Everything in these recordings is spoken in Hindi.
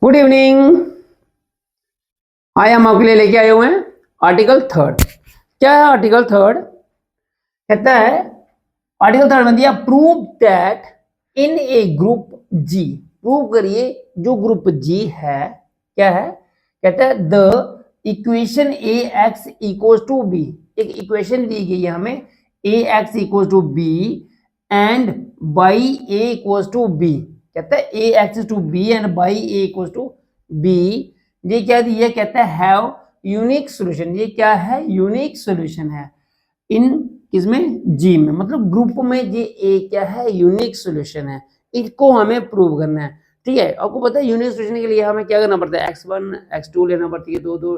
Good evening. आज हम आपके लिए लेके आए हुए हैं आर्टिकल थर्ड। क्या है आर्टिकल थर्ड? कहता है आर्टिकल थर्ड में दिया prove that in a group G. Prove करिए जो ग्रुप जी है क्या है। कहता है the equation a x equal to b. एक इक्वेशन दी गई है हमें a x equal to b and y a equal to b. कहता है a x to b and y a equal to b. ये क्या दिया? कहता है हैव यूनिक सॉल्यूशन। ये क्या है? यूनिक सॉल्यूशन है इन किसमें? जी में। मतलब ग्रुप में ये ए क्या है? यूनिक सॉल्यूशन है। इसको हमें प्रूव करना है। ठीक है, आपको पता है यूनिक सॉल्यूशन के लिए हमें क्या करना पड़ता है? x1 x2 लेना पड़ती है, दो दो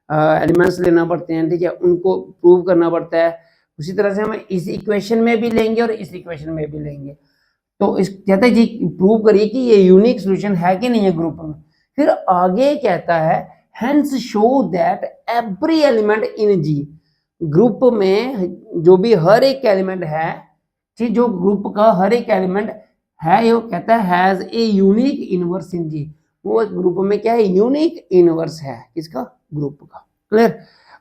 एलिमेंट्स लेना पड़ते हैं। ठीक है, उनको प्रूव करना पड़ता है। उसी तरह से हमें इस इक्वेशन में भी लेंगे और इस इक्वेशन में भी लेंगे। तो इस कहता है जी प्रूव करिए कि ये यूनिक सॉल्यूशन है कि नहीं है ग्रुप में। फिर आगे कहता है hence show that every element in G. Group में जो भी हर एक एलिमेंट है, ठीक, जो ग्रुप का हर एक एलिमेंट है, ये कहता है has a unique inverse in G. वो ग्रुप में क्या है? यूनिक इनवर्स है किसका? ग्रुप का। क्लियर?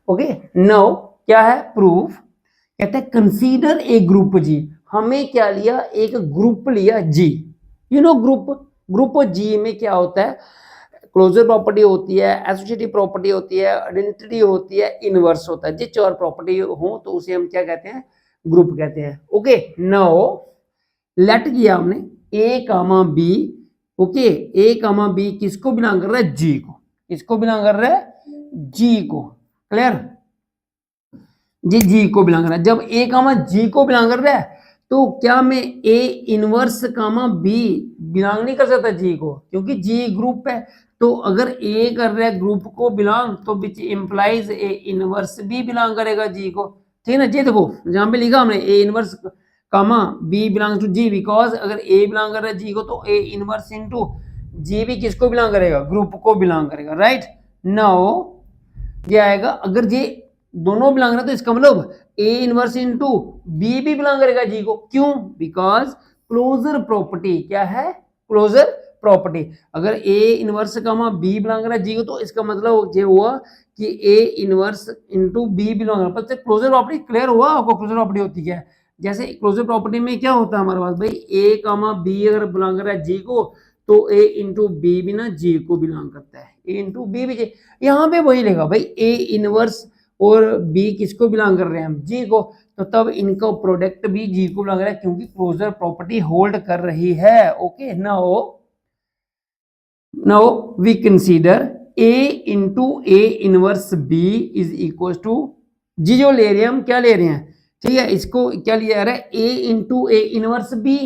ओके, नाउ क्या है प्रूफ? कहते हैं कंसीडर ए ग्रुप जी। हमें क्या लिया? एक ग्रुप लिया जी। यू नो ग्रुप जी में क्या होता है? क्लोजर प्रॉपर्टी होती है, एसोसिएटिव प्रॉपर्टी होती है, आइडेंटिटी होती है, इनवर्स होता है। ये चार प्रॉपर्टी हो तो उसे हम क्या कहते हैं? ग्रुप कहते हैं। ओके, नाउ लेट किया हमने ए कामा बी। ओके, ए कामा बी किसको बिलोंग कर रहा है? जी को। किसको बिलोंग कर रहा है? जी को। क्लियर? जी को बिलोंग कर रहा है। जब ए कामा जी को बिलोंग कर रहा है तो क्या मैं a inverse comma b belong नहीं कर सकता जी को? क्योंकि जी ग्रुप है। तो अगर ए कर रहा है ग्रुप को बिलोंग तो विच इंप्लाइज ए इनवर्स भी बिलोंग करेगा जी को। ठीक है ना? जी देखो जहां पे लिखा हमने a inverse comma b belongs to G, because अगर ए बिलोंग कर रहा है जी को तो ए इनवर्स इनटू जी भी किसको बिलोंग करेगा? ग्रुप को बिलोंग करेगा। राइट? नाउ ये आएगा अगर ये दोनों बिलोंग कर रहा है तो इसका मतलब ए इनवर्स इनटू बी भी बिलोंग करेगा जी को। क्यों? बिकॉज क्लोजर प्रॉपर्टी क्या है? Closure property. अगर a inverse comma b belong कर रहा है जी को तो इसका मतलब ये हुआ कि a inverse into b belong कर रहा है। क्लोजर प्रॉपर्टी क्लियर हुआ आपको? क्लोजर प्रॉपर्टी होती क्या है? जैसे क्लोजर प्रॉपर्टी में क्या होता है हमारे पास भाई, ए कामा बी अगर बिलोंग कर रहा है जी को तो ए इंटू बी भी ना जी को बिलोंग करता है। ए इंटू बी भी जी। यहाँ पे वही लेगा भाई, ए इनवर्स और बी किसको बिलोंग कर रहे हैं? हम जी को। तो तब इनका प्रोडक्ट भी जी को बिलोंग कर रहा है क्योंकि क्लोजर प्रॉपर्टी होल्ड कर रही है। Okay, now we consider a into a inverse b is equal to G. जो ले रहे हैं हम क्या ले रहे हैं? ठीक है, इसको क्या लिया जा रहा है? A into a inverse B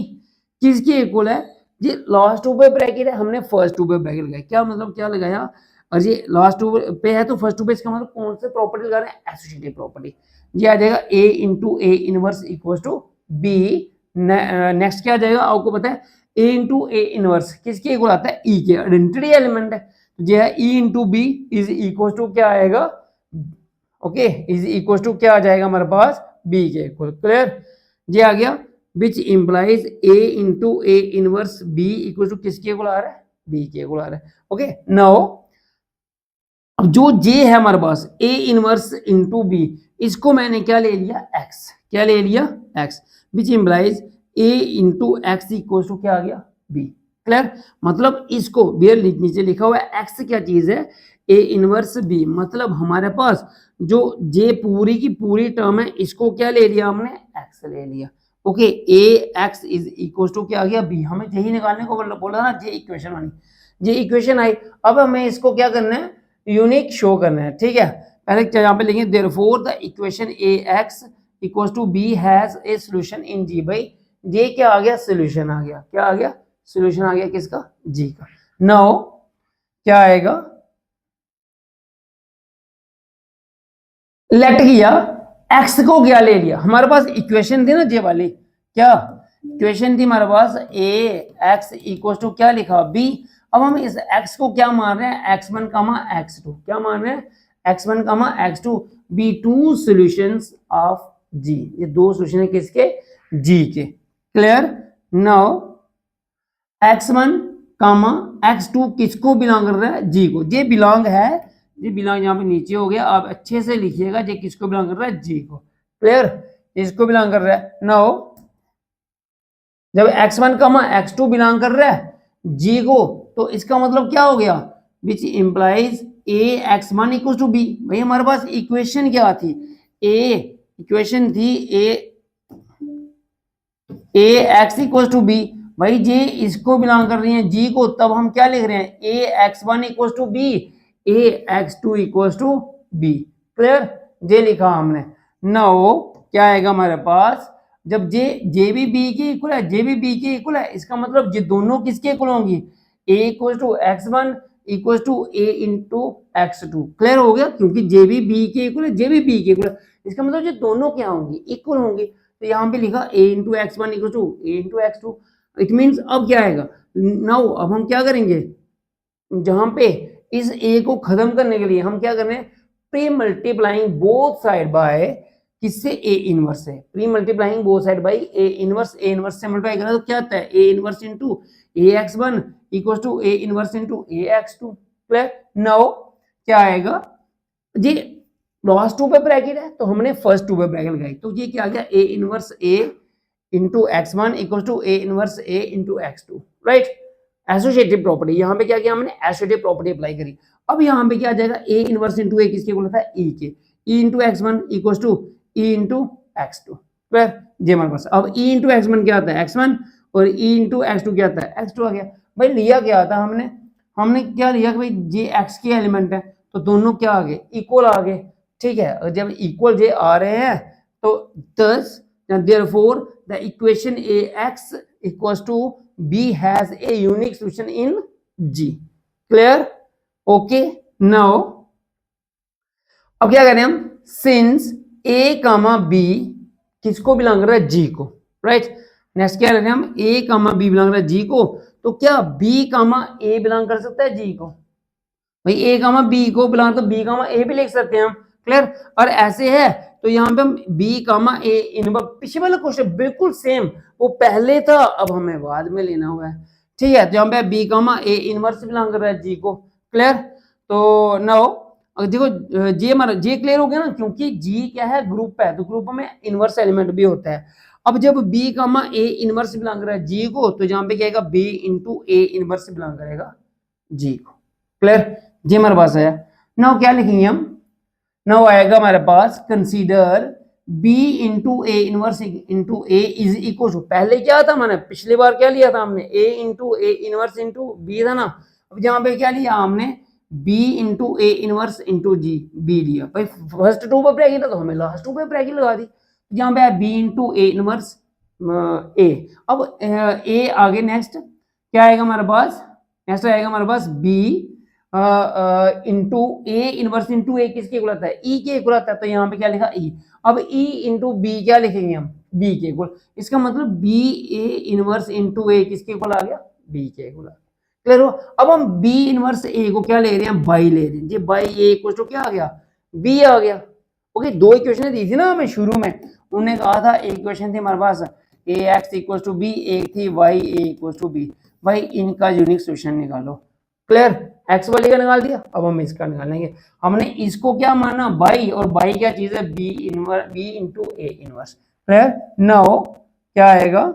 किसके इक्वल है? ये लास्ट टू पे ब्रैकेट है, हमने फर्स्ट टू पे ब्रैकेट लगाया। क्या मतलब क्या लगाया? और ये लास्ट टू पे है तो फर्स्ट टू पे इसका मतलब कौन से प्रॉपर्टी लगा रहे हैं? Associative property. ये आ जाएगा a into a inverse equal to b. Next क्या आ जाएगा आपको पता है? ए इंटू ए इनवर्स किसके इक्वल आता है? ई के। आइडेंटिटी एलिमेंट है तो ये है e into b is equal to क्या आएगा? ओके, इज इक्वल टू क्या आ जाएगा हमारे पास? बी के इक्वल। क्लियर? ये आ गया which implies a into a inverse b equal to किसके इक्वल आ रहा है? बी के इक्वल आ रहा है। ओके, नाउ अब जो जे है हमारे पास ए इनवर्स इंटू बी, इसको मैंने क्या ले लिया? एक्स। क्या ले लिया? X. Which implies a into x equal to क्या आ गया? बी। क्लियर? मतलब इसको बियर नीचे लिखा हुआ है एक्स क्या चीज है? A inverse b. मतलब हमारे पास जो जे पूरी की पूरी टर्म है इसको क्या ले लिया हमने? एक्स ले लिया। Okay, a x is equal to क्या आ गया? बी। हमें यही निकालने को बोला ना, जे इक्वेशन बनी, जे इक्वेशन आई। अब हमें इसको क्या करना है? यूनिक शो करना है। ठीक है, पहले यहाँ पे लिखेंगे therefore the equation a x equals to b has a solution in G. भाई ये क्या आ गया? सॉल्यूशन आ गया। क्या आ गया? सॉल्यूशन आ गया किसका? जी का। नाउ क्या आएगा? लेट किया एक्स को क्या ले लिया? हमारे पास इक्वेशन थी ना जे वाली, क्या इक्वेशन थी हमारे पास? ए एक्स इक्वल टू क्या लिखा? बी। अब हम इस x को क्या मान रहे हैं? x1 comma x2। क्या मान रहे हैं? x1 comma x2 be two solutions of g। ये दो सॉल्यूशन है किसके? g के। Clear? Now x1 comma x2 किसको बिलोंग कर रहा है, जी को। ये बिलोंग है, ये बिलोंग यहाँ पे नीचे हो गया, आप अच्छे से लिखिएगा, ये किसको बिलोंग कर रहा है, जी को। क्लियर, इसको बिलोंग कर रहा है। नाउ जब x1 कामा x2 बिलोंग कर रहा है जी को, तो इसका मतलब क्या हो गया, which implies a x1 equal to b. भाई हमारे पास इक्वेशन क्या थी, ए इक्वेशन थी a x equal to b. भाई जे इसको बिलोंग कर रही है जी को, तब हम क्या लिख रहे हैं, a x1 equal to b, a x2 equal to b. Clear, जे लिखा हमने। नाउ क्या आएगा हमारे पास, जब जे भी बी के इक्वल है, जे भी बी के इक्वल है, इसका मतलब ये दोनों किसके इक्वल होंगी, a equal to x1 equal to a into x2। Clear हो गया, क्योंकि जे भी बी के इक्वल है, जे भी बी के इक्वल है, इसका मतलब ये दोनों क्या होंगी, इक्वल होंगी। तो यहाँ पे लिखा a into x1 equal to a into x2। It means अब क्या आएगा, नाउ अब हम क्या करेंगे, जहां पे इस a को खत्म करने के लिए हम क्या कर रहे हैं, pre multiplying both side by किससे, a इनवर्स से। Pre multiplying both side by a inverse से मल्टीप्लाई करा तो क्या आता है, a inverse into ax1 equal to a inverse into ax2। Clear, now क्या आएगा, जी लास्ट टू पे ब्रैकेट है तो हमने फर्स्ट टू पे ब्रैकेट लगाई, तो ये क्या आ गया, a inverse a into x1 equal to a inverse a into x2। Right, associative property, यहाँ पे क्या किया हमने, एसोसिएटिव प्रॉपर्टी अप्लाई करी। अब यहाँ पे क्या आ जाएगा, a इनवर्स इंटू a किसके बोला था, e के, e into x1 equal to e into x2। Clear, ये हमारे पास। अब e इंटू x1 क्या आता है, x1, और e इंटू x2 क्या आता है, x2 आ गया। भाई लिया क्या था हमने, हमने क्या लिया कि भाई ये x के एलिमेंट है, तो दोनों क्या आ गए, इक्वल आ गए। ठीक है, और जब इक्वल जे आ रहे हैं तो thus therefore the equation ax equals to b has a unique solution in g। clear, okay, now अब क्या करें हम, since a comma b किसको बिलोंग कर रहा है, g को। राइट, नेक्स्ट क्या करें हम, a comma b बिलोंग कर रहा है g को, तो क्या b comma a बिलोंग कर सकता है g को, भाई a comma b को बिलोंग, तो b comma a भी लिख सकते हैं हम। क्लियर, और ऐसे है तो यहाँ पे हम b कामा a इनवर्स, पिछले वाला क्वेश्चन बिल्कुल सेम, वो पहले था अब हमें बाद में लेना हुआ है। ठीक है, तो यहाँ पे b comma a inverse belong कर रहा है g को। क्लियर, तो नाउ देखो जी हमारा जी क्लियर हो गया ना, क्योंकि जी क्या है, ग्रुप है, तो ग्रुप में इनवर्स एलिमेंट भी होता है। अब जब b comma a inverse belong कर रहा है g को, तो यहाँ पे क्या आएगा, b into a inverse belong करेगा g को। क्लियर, जी हमारे पास है। नाउ क्या लिखेंगे हम, नाउ आएगा हमारे पास, consider b into a inverse into a is equal to, पहले क्या था हमारे, पिछली बार क्या लिया था हमने, a इंटू ए इनवर्स इंटू बी था ना। अब यहाँ पे क्या लिया हमने, b into a inverse into G, b लिया। भाई फर्स्ट टू पे ब्रैकेट था तो हमें लास्ट टू पे ब्रैकेट लगा दी, यहाँ पे b इंटू ए इनवर्स ए। अब a आगे नेक्स्ट क्या आएगा हमारे पास, नेक्स्ट आएगा हमारे पास b into a inverse into a किसके इक्वल आता है, ई के इक्वल आता है, तो यहाँ पे क्या लिखा ई। अब ई इंटू बी क्या लिखेंगे हम, बी के इक्वल, इसका मतलब B A inverse into a किसके इक्वल आ गया, बी के इक्वल। क्लियर हो, अब हम बी इनवर्स ए को क्या ले रहे हैं, बाई ले रहे हैं, ये बाई ए इक्वल टू क्या आ गया, बी आ गया। ओके, दो इक्वेशन दी थी ना हमें शुरू में, उन्होंने कहा था एक इक्वेशन थी हमारे पास a x equal to b, एक थी y a equal to b. भाई इनका यूनिक सोल्यूशन निकालो। क्लियर, एक्स वाले का निकाल दिया, अब हम इसका निकालेंगे। हमने इसको क्या माना, बाई, और बाई क्या चीज है, b inverse, b into a inverse. Clear, now क्या आएगा,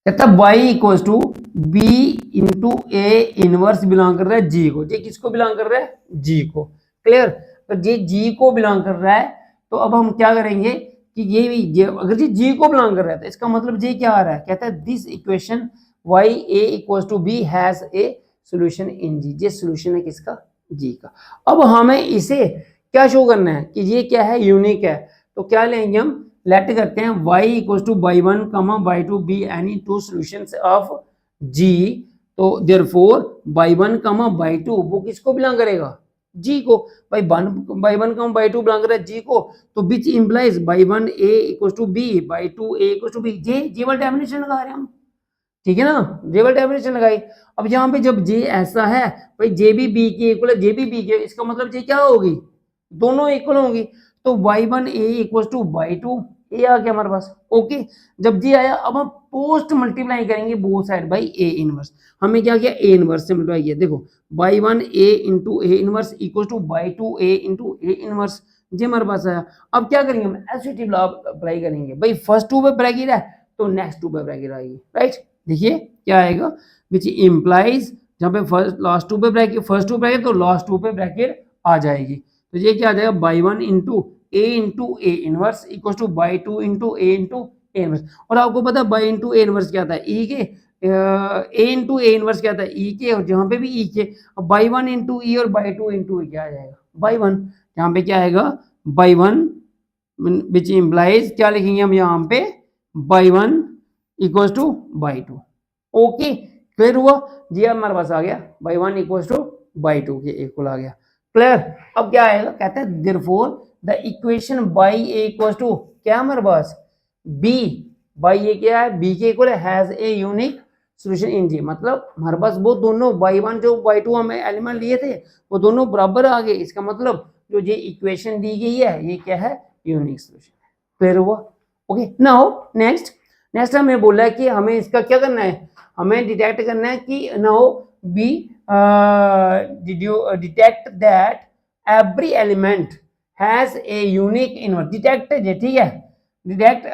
कहता y equals to b into a inverse belong कर रहा है जी को। ये किसको बिलोंग कर रहा है, जी को। क्लियर, तो ये जी को बिलोंग कर रहा है, तो अब हम क्या करेंगे कि ये अगर ये जी को बिलोंग कर रहा है तो इसका मतलब ये क्या आ रहा है, कहता है this equation y a equals to b has a solution in g। ये सॉल्यूशन है किसका, g का। अब हमें इसे क्या शो करना है कि ये क्या है, यूनिक है, तो क्या लेंगे हम, लेट करते हैं y इक्वल्स टू y1 कमा y2 be any two solutions of g। तो देयरफॉर y1 कमा y2 वो किसको बिलोंग करेगा, g को। भाई y1 कमा y2 बिलोंग कर रहा है g को, तो which implies y1 a equals to b, y2 a equals to b। जे वाला डेफिनेशन लगा रहे हैं हम, ठीक है ना, जे वाली डेफिनेशन लगाई। अब यहाँ पे जब जे ऐसा है, भाई जे भी बी की इक्वल है, जे भी बी के, इसका मतलब जे क्या होगी, दोनों इक्वल होंगी। तो y1 a equal to y2 a आ गया हमारे पास। ओके, जब जी आया अब हम पोस्ट मल्टीप्लाई करेंगे both side by a inverse. हमने क्या किया, ए इनवर्स से मल्टीप्लाई किया, देखो y 1 a into a inverse equal to y 2 a into a inverse, ये हमारे पास आया। अब क्या करेंगे हम, एसवीटी लॉ अप्लाई करेंगे, भाई फर्स्ट टू पे ब्रैकेट है तो नेक्स्ट टू पे ब्रैकेट आएगी, राइट। देखिए क्या आएगा, विच इम्प्लाइज, जहाँ पे फर्स्ट लास्ट टू पे ब्रैकेट, फर्स्ट टू ब्रैकेट तो लास्ट टू पे ब्रैकेट आ जाएगी। तो ये क्या आ जाएगा, by 1 into a inverse equal to y 2 into a inverse. और आपको पता है बाई इंटू ए इनवर्स क्या था, ई के, ए इंटू ए इनवर्स क्या था, ई के, और जहाँ पे भी ई के, अब बाई 1 इंटू ई और बाई 2 इंटू ई क्या आ जाएगा, बाई 1। यहाँ पे क्या आएगा, बाई 1 विच इम्प्लाइज, क्या लिखेंगे हम यहाँ पे, by 1 equal to y 2। Okay, clear हुआ जी, हमारे पास आ गया बाई 1 इक्वल टू बाई 2 के इक्वल आ गया, क्लियर। अब क्या आएगा, कहते हैं therefore the equation y a equal to क्या हमारे पास, बी, बाई ए क्या है, बी के equal has a unique solution in G, मतलब हमारे पास वो दोनों बाई 1 जो बाई 2 हमें एलिमेंट लिए थे वो दोनों बराबर आ गए। इसका मतलब जो ये इक्वेशन दी गई है ये क्या है, यूनिक सॉल्यूशन, क्लियर हुआ। ओके, नाउ नेक्स्ट हमें बोला है कि हमें इसका क्या करना है, हमें डिटेक्ट करना है कि now b did you detect that every element has a unique inverse, detect है, ठीक है, detect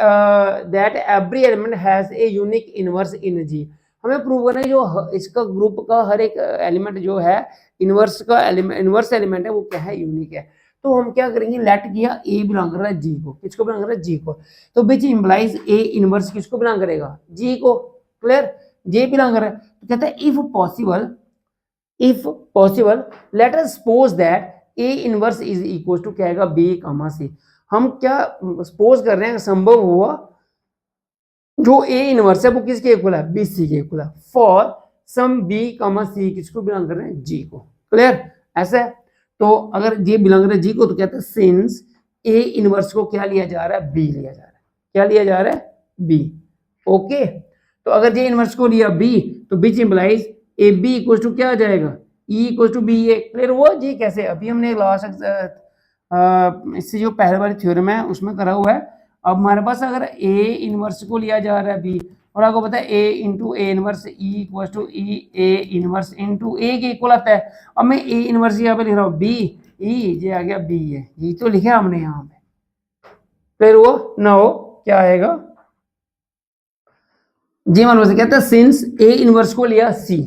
that every element has a unique inverse in G। हमें प्रूव करना है जो इसका ग्रुप का हर एक एलिमेंट जो है इनवर्स का एलिमेंट, इनवर्स एलिमेंट है वो क्या है, यूनिक है। तो हम क्या करेंगे, लेट किया ए बिलोंग कर रहा है जी को, किसको बिलोंग कर रहा है, जी को, तो विच इंप्लाइज ए इनवर्स किसको बिलोंग करेगा, जी को, क्लियर, जे बिलोंग कर रहा है। तो कहता है if possible let us suppose that a inverse is equal to क्या आएगा, बी कॉमा सी। हम क्या सपोज कर रहे हैं, संभव हुआ जो ए इनवर्स है वो किसके इक्वल है, बी सी के इक्वल है, फॉर सम बी कॉमा सी किसको बिलोंग कर रहे हैं, जी को, क्लियर, ऐसा है। तो अगर ये बिलोंग कर रहा है जी को तो कहते हैं सिंस ए इनवर्स को क्या लिया जा रहा है, बी लिया जा रहा है, क्या लिया जा रहा है, बी। ओके, तो अगर ये इनवर्स को लिया बी तो बीच implies a b equal to क्या आ जाएगा, e equal to b a, clear हुआ जी। कैसे, अभी हमने लास्ट इससे जो पहले वाली थ्योरम है उसमें करा हुआ है। अब हमारे पास अगर ए इनवर्स को लिया जा रहा है बी, और आपको पता है a into a inverse e equal to e a inverse into a के इक्वल आता है। अब मैं ए इनवर्स यहाँ पे लिख रहा हूँ बी ई, ये आ गया बी है, ये तो लिखा हमने यहाँ पे, क्लियर हुआ। नाउ क्या आएगा जी, मान से कहता है सिंस ए इनवर्स को लिया सी,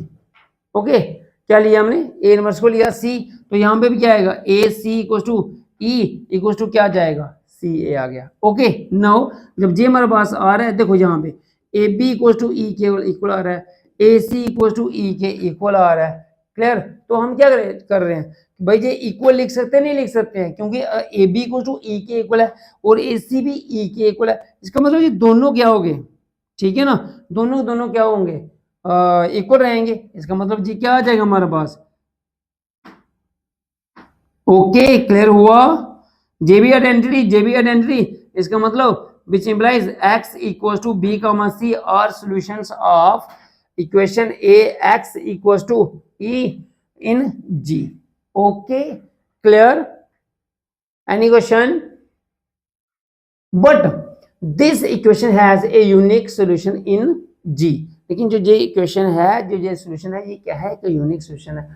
ओके, क्या लिया हमने, ए इनवर्स को लिया सी, तो यहां पे भी क्या आएगा, a c equal to e equal to क्या जाएगा, सी ए आ गया। ओके, नाउ जब जे हमारे पास आ रहा है, देखो यहाँ पे ए बी इक्वल टू ई के इक्वल आ रहा है, ए सी इक्वल टू ई के इक्वल आ रहा है, क्लियर। तो हम क्या कर रहे हैं भाई, ये इक्वल लिख सकते हैं, नहीं लिख सकते हैं, क्योंकि ए बी इक्वल टू ई के इक्वल है और ए सी भी ई के इक्वल है। इसका मतलब ये दोनों क्या हो गए, ठीक है ना, दोनों क्या होंगे, इक्वल रहेंगे। इसका मतलब जी क्या आ जाएगा हमारे पास, ओके, क्लियर हुआ। जेबी आइडेंटिटी, इसका मतलब which implies x equal to b comma c are solutions of equation a x equal to e in G. Okay, clear, any question, but this equation has a unique solution in G. लेकिन जो ये इक्वेशन है, जो ये सॉल्यूशन है, ये क्या है, एक यूनिक सॉल्यूशन है।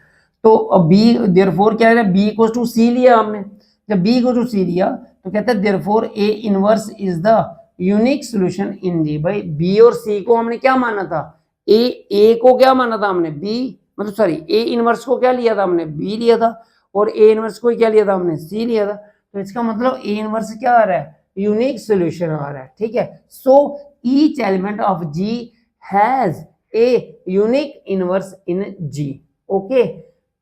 तो बी देयरफॉर क्या है, बी इक्वल टू सी लिया हमने, जब बी इक्वल टू सी लिया तो कहता है therefore a inverse is the unique solution in G. भाई बी और सी को हमने क्या माना था, ए को क्या माना था हमने, बी, मतलब सॉरी ए इनवर्स को क्या लिया था हमने, बी लिया था, और ए इनवर्स को क्या लिया था हमने, सी लिया था। तो इसका मतलब ए इनवर्स क्या आ रहा है, यूनिक सॉल्यूशन आ रहा है, ठीक है। So each element of G has a unique inverse in G. Okay,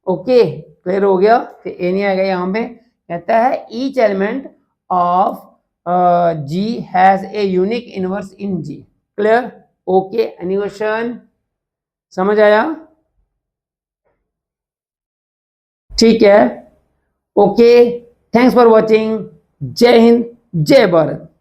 clear हो गया। फिर ए नहीं आएगा यहाँ पे, कहता है each element of G has a unique inverse in G, clear. Okay, any question, समझ आया, ठीक है। ओके, थैंक्स फॉर वॉचिंग, जय हिंद, जय भारत।